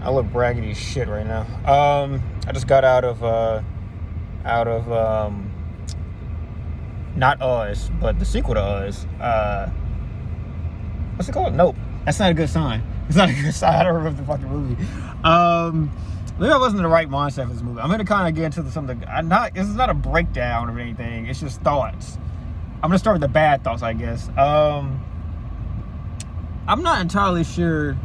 I look raggedy as shit right now. I just got out of not Us, but the sequel to Us. What's it called? Nope. That's not a good sign. It's not a good sign. I don't remember the fucking movie. Maybe I wasn't in the right mindset for this movie. I'm gonna kind of get into something. This is not a breakdown of anything. It's just thoughts. I'm gonna start with the bad thoughts, I guess. I'm not entirely sure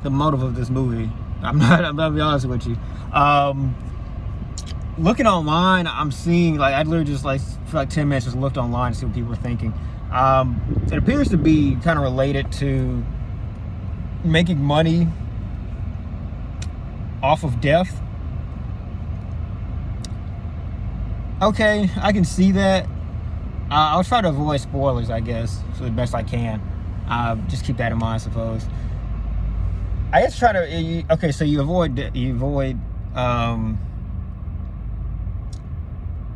the motive of this movie. I'm gonna be honest with you. Looking online, I'm seeing, like, I literally just, like, for like 10 minutes just looked online to see what people were thinking. It appears to be kind of related to making money off of death. Okay, I can see that. I'll try to avoid spoilers, I guess, for the best I can. Just keep that in mind, I suppose. I guess try to. Okay, so you avoid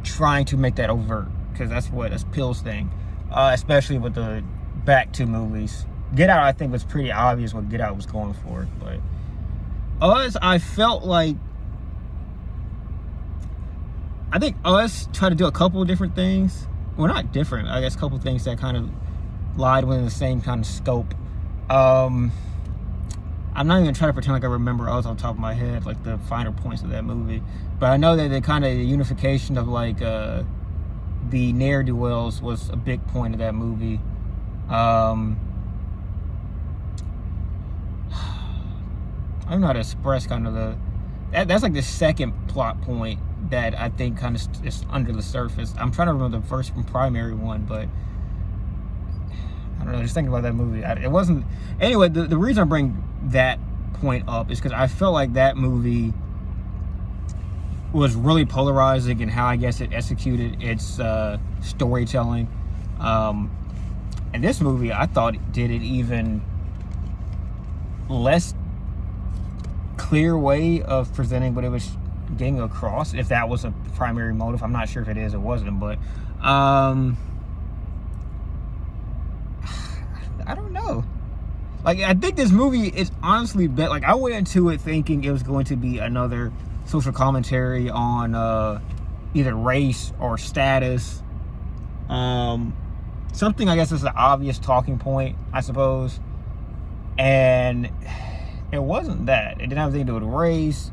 trying to make that overt, because that's Peele's thing, especially with the back two movies. Get Out, I think, was pretty obvious what Get Out was going for, but Us, I felt like, I think Us tried to do a couple of different things. Well, not different, I guess a couple of things that kind of lied within the same kind of scope. I'm not even trying to pretend like I remember Us on top of my head, like the finer points of that movie. But I know that the kind of unification of, like, the ne'er-do-wells was a big point of that movie. I don't know how to express kind of that's like the second plot point that I think kind of is under the surface. I'm trying to remember the first primary one, but I don't know, just thinking about that movie. It wasn't... Anyway, the reason I bring that point up is because I felt like that movie was really polarizing in how, I guess, it executed its storytelling. And this movie, I thought, did it even less clear way of presenting what it was getting across, if that was a primary motive. I'm not sure if it is or wasn't, but I don't know. Like, I think this movie is honestly better. Like, I went into it thinking it was going to be another social commentary on either race or status. Something, I guess, is an obvious talking point, I suppose. And it wasn't that. It didn't have anything to do with race,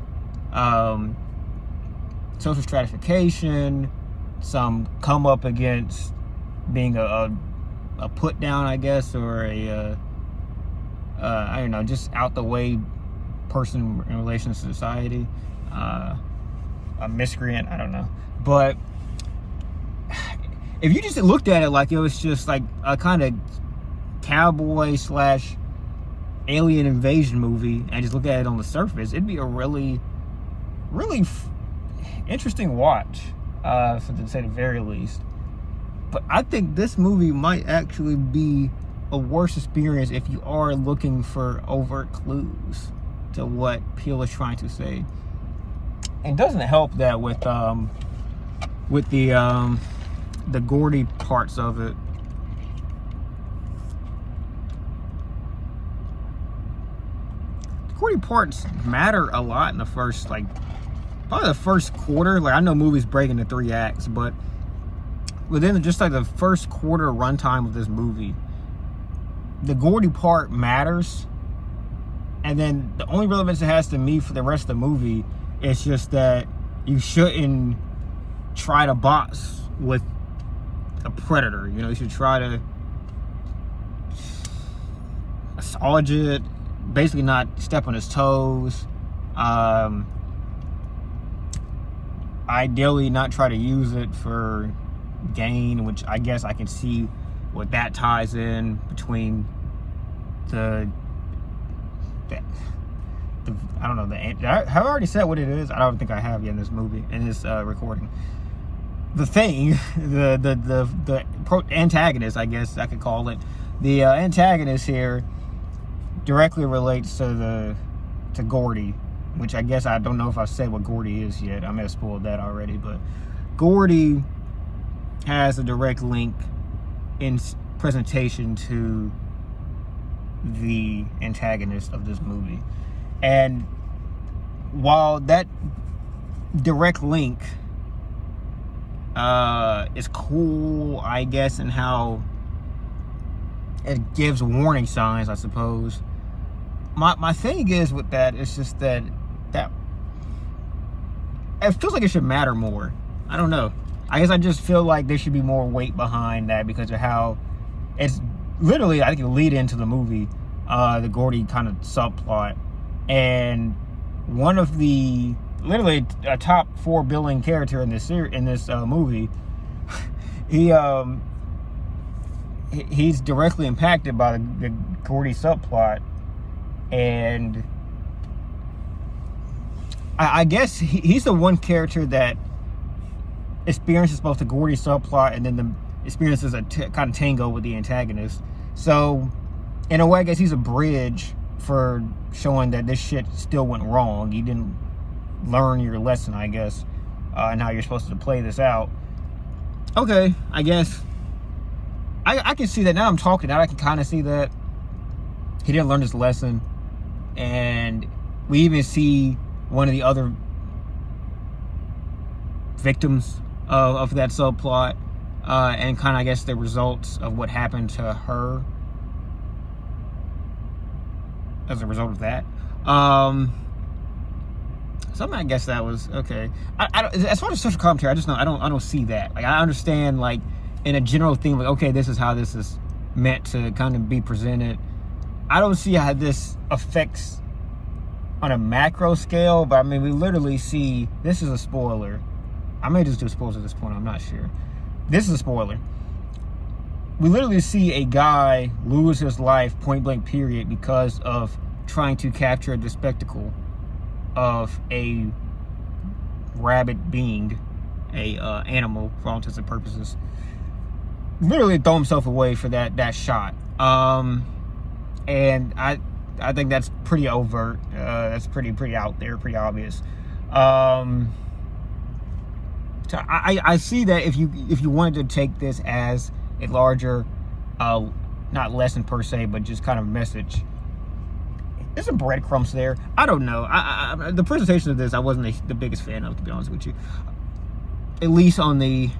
social stratification, some come up against being a put down, I guess, or I don't know, just out the way person in relation to society, a miscreant, I don't know. But if you just looked at it like it was just like a kind of cowboy / alien invasion movie and just look at it on the surface, it'd be a really interesting watch, to say the very least. But I think this movie might actually be a worse experience if you are looking for overt clues to what Peele is trying to say. It doesn't help that with the Gordy parts of it. The Gordy parts matter a lot in the first, like, probably the first quarter. Like, I know movies break into 3 acts, but within just like the first quarter runtime of this movie, the Gordy part matters. And then the only relevance it has to me for the rest of the movie is just that you shouldn't try to box with a predator. You know, you should try to assuage it, basically not step on his toes. Ideally not try to use it for gain, which I guess I can see what that ties in between the I don't know, have I already said what it is? I don't think I have yet in this movie, in this recording. The thing, the antagonist, I guess I could call it. The antagonist here directly relates to Gordy, which I guess I don't know if I said what Gordy is yet. I may have spoiled that already, but Gordy has a direct link in presentation to the antagonist of this movie. And while that direct link is cool, I guess, in how it gives warning signs, I suppose. My thing is with that, it's just that it feels like it should matter more. I don't know. I guess I just feel like there should be more weight behind that because of how it's literally, I think, a lead into the movie, the Gordy kind of subplot. And one of the, literally a top 4 billing character in this movie, he's directly impacted by the Gordy subplot. And I guess he's the one character that experiences both the Gordy subplot and then the experiences a kind of tango with the antagonist. So in a way, I guess he's a bridge for showing that this shit still went wrong. You didn't learn your lesson, I guess, and how you're supposed to play this out. Okay, I guess I can see that now. I'm talking now. I can kind of see that he didn't learn his lesson, and we even see one of the other victims of that subplot, and kind of, I guess, the results of what happened to her as a result of that. Something, I guess that was okay. I don't, as far as social commentary, I just know I don't see that. Like, I understand, like, in a general theme, like, okay, this is how this is meant to kind of be presented. I don't see how this affects on a macro scale, but I mean, we literally see, this is a spoiler. I may just do spoilers at this point, I'm not sure. This is a spoiler. We literally see a guy lose his life, point blank period, because of trying to capture the spectacle of a rabid being, a animal for all intents and purposes. Literally throw himself away for that shot. And I think that's pretty overt. That's pretty out there, pretty obvious. So I see that if you wanted to take this as a larger, not lesson per se, but just kind of message, there's some breadcrumbs there. I don't know. The presentation of this, I wasn't the biggest fan of, to be honest with you. At least on the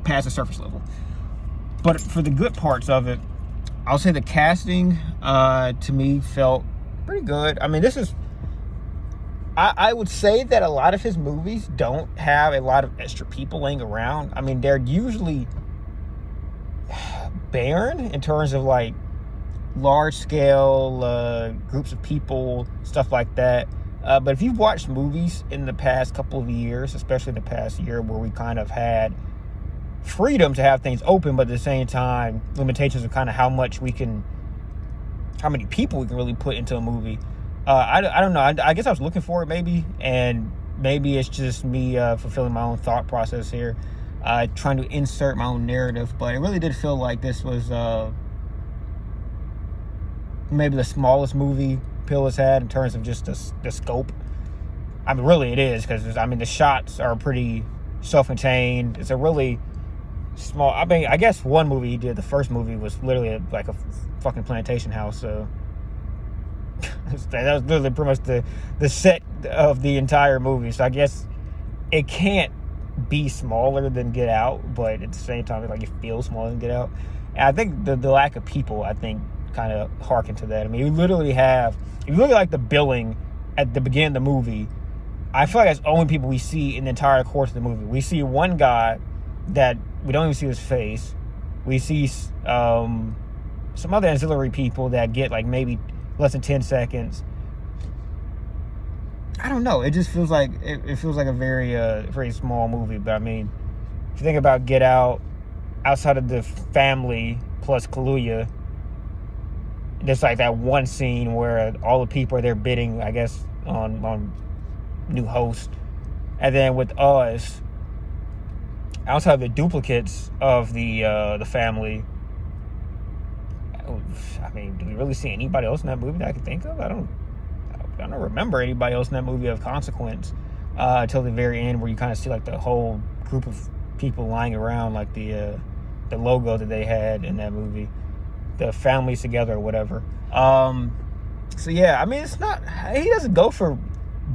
past the surface level. But for the good parts of it, I'll say the casting, to me, felt pretty good. I mean, this is, I would say that a lot of his movies don't have a lot of extra people laying around. I mean, they're usually barren in terms of, like, large-scale groups of people, stuff like that. But if you've watched movies in the past couple of years, especially the past year, where we kind of had freedom to have things open, but at the same time, limitations of kind of how many people we can really put into a movie. I don't know. I guess I was looking for it, maybe, and maybe it's just me fulfilling my own thought process here, trying to insert my own narrative. But it really did feel like this was maybe the smallest movie Peele has had in terms of just the scope. I mean, really, it is, because I mean, the shots are pretty self-contained. It's a really small. I mean, I guess one movie he did, the first movie, was literally like a fucking plantation house. So that was literally pretty much the set of the entire movie. So I guess it can't be smaller than Get Out, but at the same time, like, it feels smaller than Get Out. And I think the lack of people, I think, kind of harken to that. I mean, you literally have, if you look at, like, the billing at the beginning of the movie, I feel like that's the only people we see in the entire course of the movie. We see one guy that we don't even see his face. We see some other ancillary people that get, like, maybe less than 10 seconds. I don't know. It just feels like it feels like a very small movie. But I mean, if you think about Get Out, outside of the family plus Kaluuya, there's like that one scene where all the people are there bidding, I guess, on new host, and then with us, outside of the duplicates of the family, I mean, do we really see anybody else in that movie that I can think of? I don't remember anybody else in that movie of consequence until the very end, where you kind of see, like, the whole group of people lying around, like the logo that they had in that movie, the families together or whatever. So yeah, I mean, it's not, he doesn't go for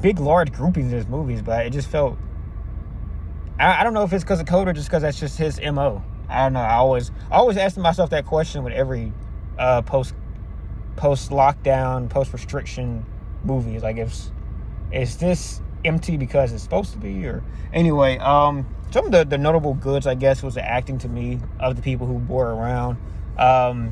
big, large groupies in his movies, but it just felt. I don't know if it's because of code or just because that's just his MO. I don't know. I always ask myself that question with every post lockdown, post restriction movie. Like, is this empty because it's supposed to be? Or anyway, some of the notable goods, I guess, was the acting to me of the people who were around. I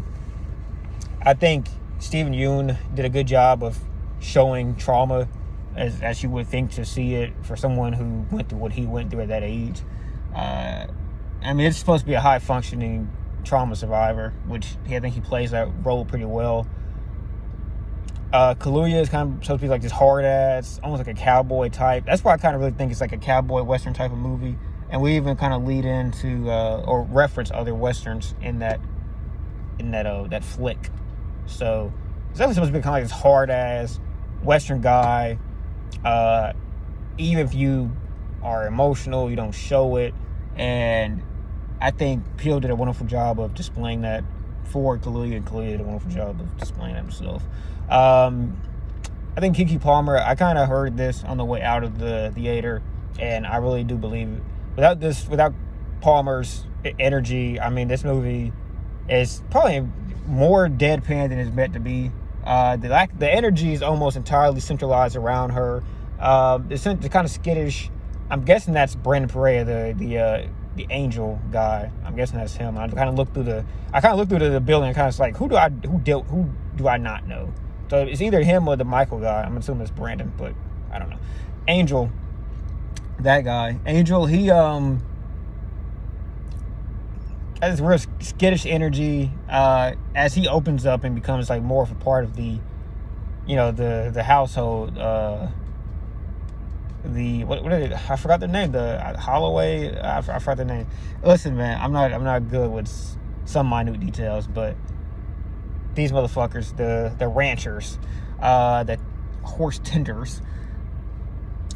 think Steven Yeun did a good job of showing trauma as you would think to see it for someone who went through what he went through at that age. I mean, it's supposed to be a high-functioning trauma survivor, which I think he plays that role pretty well. Kaluuya is kind of supposed to be like this hard-ass, almost like a cowboy type. That's why I kind of really think it's like a cowboy western type of movie. And we even kind of lead into or reference other westerns in that flick. So it's definitely supposed to be kind of like this hard-ass western guy. Even if you are emotional, you don't show it. And I think Peele did a wonderful job of displaying that for Kaluuya, and Kaluuya did a wonderful job of displaying that himself. I think Keke Palmer, I kind of heard this on the way out of the theater, and I really do believe it. Without Palmer's energy, I mean, this movie is probably more deadpan than it's meant to be. The energy is almost entirely centralized around her. It's kind of skittish. I'm guessing that's Brandon Perea, the angel guy. I'm guessing that's him. I kind of looked through the building and kind of like, who do I not know? So it's either him or the Michael guy. I'm assuming it's Brandon, but I don't know. Angel, that guy. Angel, he has this real skittish energy as he opens up and becomes like more of a part of the household. What is it? I forgot the name. The Holloway. I forgot the name. Listen, man, I'm not good with some minute details, but these motherfuckers, the ranchers, the horse tenders.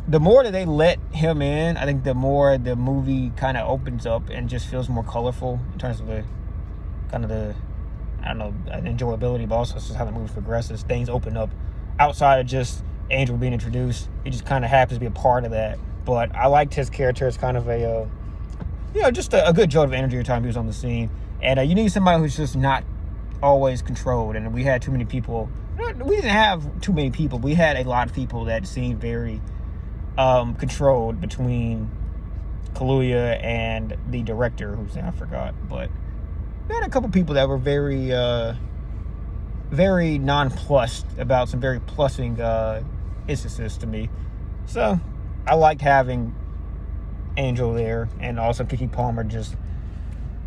The more that they let him in, I think the more the movie kind of opens up and just feels more colorful in terms of the enjoyability, but also just how the movie progresses. Things open up outside of just Angel being introduced. He just kind of happens to be a part of that. But I liked his character as kind of a, just a good jolt of energy every time he was on the scene. And you need somebody who's just not always controlled. And we had too many people. We didn't have too many people. We had a lot of people that seemed very controlled between Kaluuya and the director, whose name I forgot. But we had a couple people that were very, very nonplussed about some very plussing instances to me. So I liked having Angel there, and also Keke Palmer just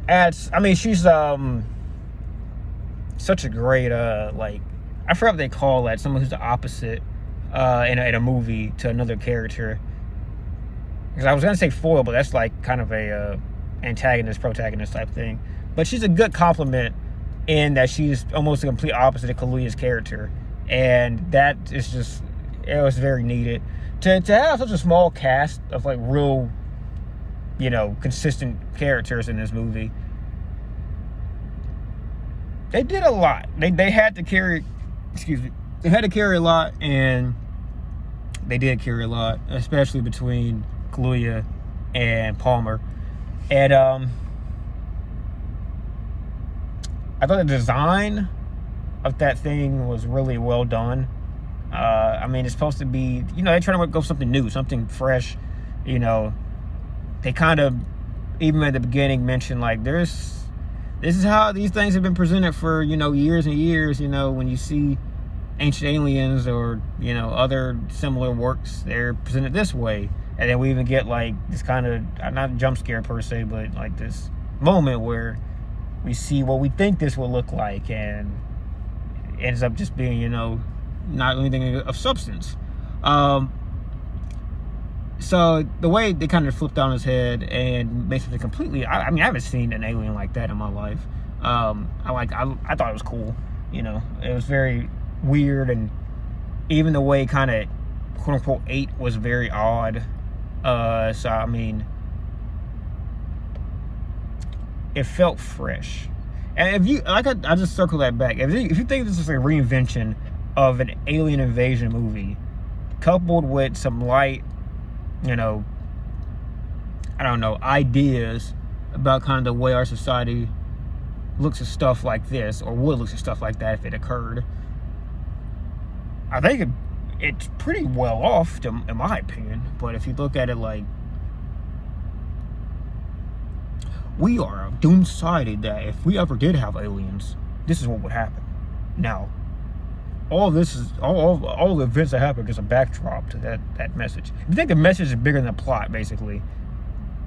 adds. I mean, she's such a great I forgot what they call that. Someone who's the opposite in a movie to another character. Because I was gonna say foil, but that's like kind of a antagonist protagonist type thing. But she's a good compliment in that she's almost the complete opposite of Kaluuya's character, and that is just, it was very needed to have such a small cast of like real, consistent characters in this movie. They did a lot. They had to carry, they had to carry a lot, and they did carry a lot, especially between Kaluuya and Palmer. And I thought the design of that thing was really well done. I mean, it's supposed to be, they're trying to go something new, something fresh. They kind of, even at the beginning, mentioned like this is how these things have been presented for, years and years. When you see Ancient Aliens or, other similar works, they're presented this way. And then we even get like this kind of, not a jump scare per se, but like this moment where we see what we think this will look like, and it ends up just being, not anything of substance. So the way they kind of flipped on his head and made something completely, I haven't seen an alien like that in my life. I thought it was cool. It was very weird, and even the way kind of quote unquote ate was very odd. So I mean, it felt fresh. And if you I just circle that back. If you think this is a reinvention of an alien invasion movie, coupled with some light, ideas about kind of the way our society looks at stuff like this, or would look at stuff like that if it occurred, I think it's pretty well off, in my opinion. But if you look at it like, we are a doomed society that if we ever did have aliens, this is what would happen. Now, all this is all the events that happen are just a backdrop to that message. If you think the message is bigger than the plot, basically,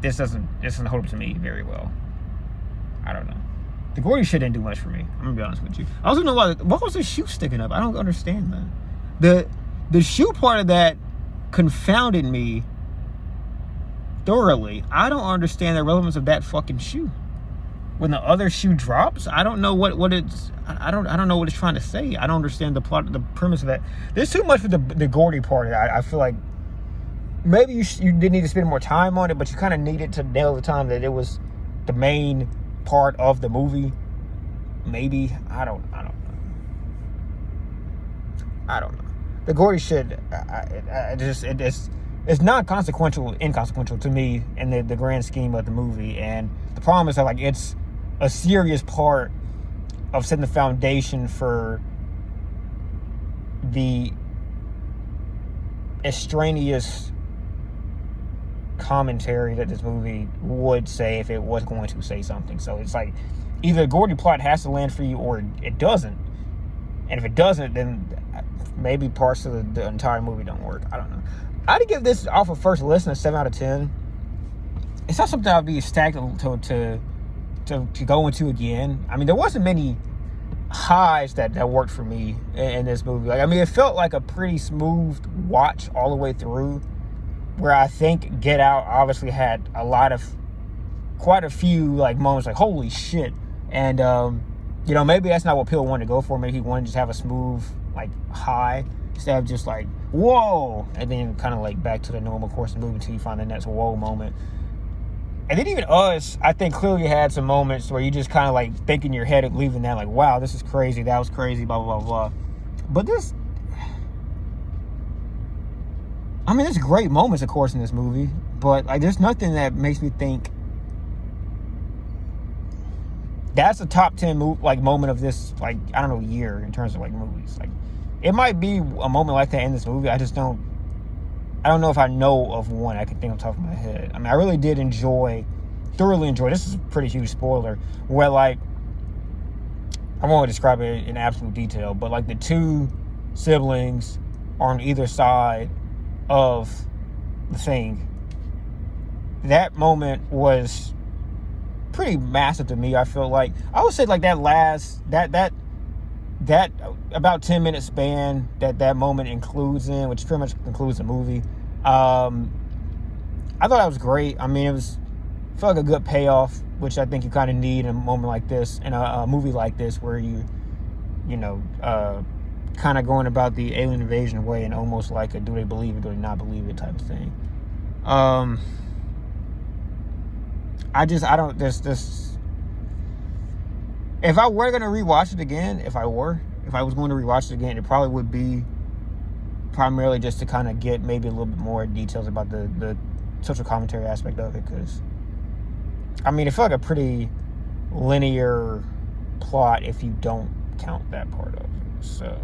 this doesn't hold up to me very well. I don't know. The Gordy shit didn't do much for me. I'm gonna be honest with you. I also know what was the shoe sticking up? I don't understand that. The shoe part of that confounded me thoroughly. I don't understand the relevance of that fucking shoe. When the other shoe drops, I don't know what it's. I don't know what it's trying to say. I don't understand the plot, the premise of that. There's too much for the Gordy part. I feel like maybe you did need to spend more time on it, but you kind of needed to nail the time that it was the main part of the movie. Maybe I don't know. The Gordy shit, it's not inconsequential to me in the grand scheme of the movie. And the problem is that like it's a serious part of setting the foundation for the extraneous commentary that this movie would say if it was going to say something. So it's like either the Gordy plot has to land for you or it doesn't. And if it doesn't, then maybe parts of the entire movie don't work. I don't know. I'd give this off of first listen a 7 out of 10. It's not something I'd be ecstatic to go into again. I mean, there wasn't many highs that worked for me in this movie. Like, I mean, it felt like a pretty smooth watch all the way through. Where I think Get Out obviously had quite a few like moments like holy shit, and maybe that's not what Peele wanted to go for. Maybe he wanted to just have a smooth like high instead of just like whoa, and then kind of like back to the normal course of the movie until you find the next whoa moment. And then even Us, I think clearly had some moments where you just kind of like think in your head of leaving that like wow, this is crazy, that was crazy, blah blah blah blah. But this. I mean, there's great moments, of course, in this movie, but like, there's nothing that makes me think that's a top 10 moment of this, like, I don't know, year in terms of like movies. Like, it might be a moment like that in this movie. I don't know if I know of one I can think on top of my head. I mean, I really did thoroughly enjoy. This is a pretty huge spoiler where like, I won't describe it in absolute detail, but like the two siblings are on either side of the thing. That moment was pretty massive to me. I feel like I would say like that about 10-minute span that moment includes in, which pretty much concludes the movie. I thought that was great. I mean, I felt like a good payoff, which I think you kind of need in a moment like this, in a movie like this, where you kind of going about the alien invasion way and almost like a do they believe it, do they not believe it type of thing. If I were going to rewatch it again, if I was going to rewatch it again, it probably would be primarily just to kind of get maybe a little bit more details about the social commentary aspect of it, because I mean, it felt like a pretty linear plot if you don't count that part of it. So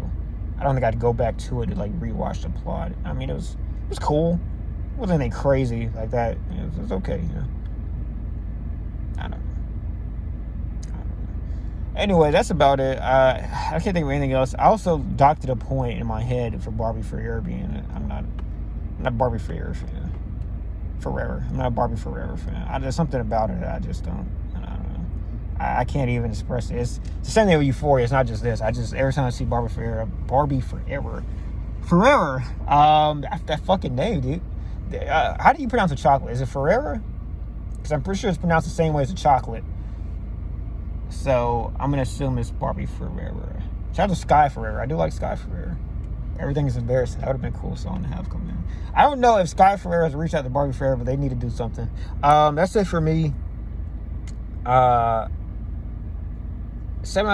I don't think I'd go back to it to like rewatch the plot. I mean, it was cool. It wasn't anything crazy like that. It was okay, I don't know. Anyway, that's about it. I can't think of anything else. I also doctored a point in my head for Barbie Forever being I'm not Barbie Forever fan. Forever. I'm not a Barbie Forever fan. There's something about it that I just don't. I don't know. I can't even express it. It's the same thing with Euphoria. It's not just this. Every time I see Barbie Forever, that fucking name, dude. How do you pronounce a chocolate? Is it Forever? Because I'm pretty sure it's pronounced the same way as a chocolate. So I'm gonna assume it's Barbie Forever. Shout out to Sky Forever. I do like Sky Forever. Everything is embarrassing. That would have been a cool song to have come in. I don't know if Sky Forever has reached out to Barbie Forever, but they need to do something. That's it for me. 7 out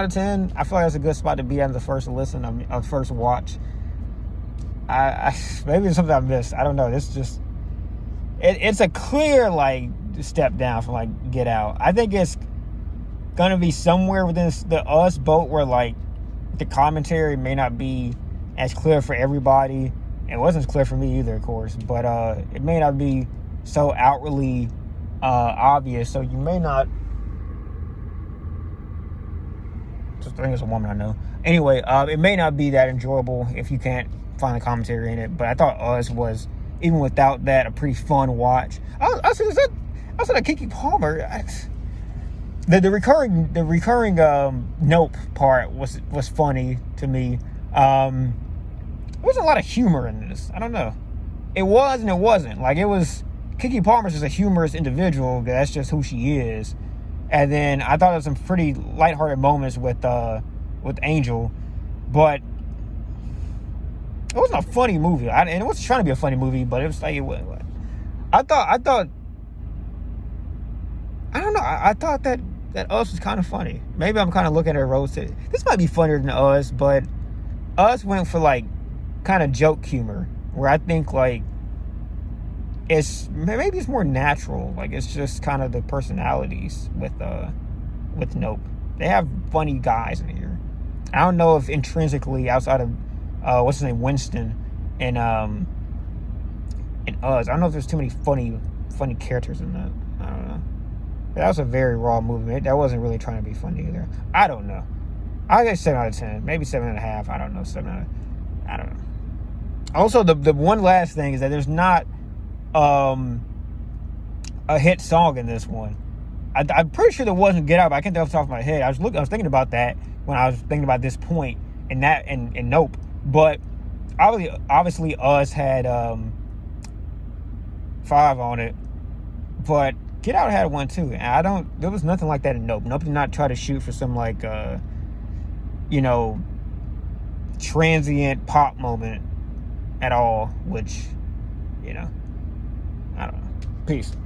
of 10. I feel like that's a good spot to be at the first listen of first watch. maybe it's something I missed. I don't know. This just it's a clear like step down from like Get Out. I think it's gonna be somewhere within the Us boat where like the commentary may not be as clear for everybody. It wasn't as clear for me either, of course, but it may not be so outwardly obvious. So you may not. I think it's a woman I know. Anyway, it may not be that enjoyable if you can't find the commentary in it. But I thought Us was, even without that, a pretty fun watch. I said that Keke Palmer. The recurring nope part was funny to me. There was a lot of humor in this. I don't know. It was and it wasn't. Like, it was... Keke Palmer's just a humorous individual. That's just who she is. And then I thought there was some pretty lighthearted moments with Angel. But it wasn't a funny movie. And it wasn't trying to be a funny movie, but it was like... I thought... I don't know. I thought that Us was kind of funny. Maybe I'm kind of looking at it roasted. This might be funnier than Us, but Us went for, like, kind of joke humor, where I think like maybe it's more natural. Like, it's just kind of the personalities with Nope. They have funny guys in here. I don't know if intrinsically outside of what's his name, Winston, and in Us, I don't know if there's too many funny characters in that. I don't know. But that was a very raw movie. That wasn't really trying to be funny either. I don't know. I guess 7 out of 10, maybe 7.5. I don't know. 7 out of, I don't know. Also, the one last thing is that there's not a hit song in this one. I'm pretty sure there wasn't Get Out, but I can't tell off the top of my head. I was thinking about that when I was thinking about this point and Nope. But obviously Us had 5 on it, but Get Out had 1 too. And there was nothing like that in Nope. Nope did not try to shoot for some like transient pop moment at all, which, I don't know. Peace.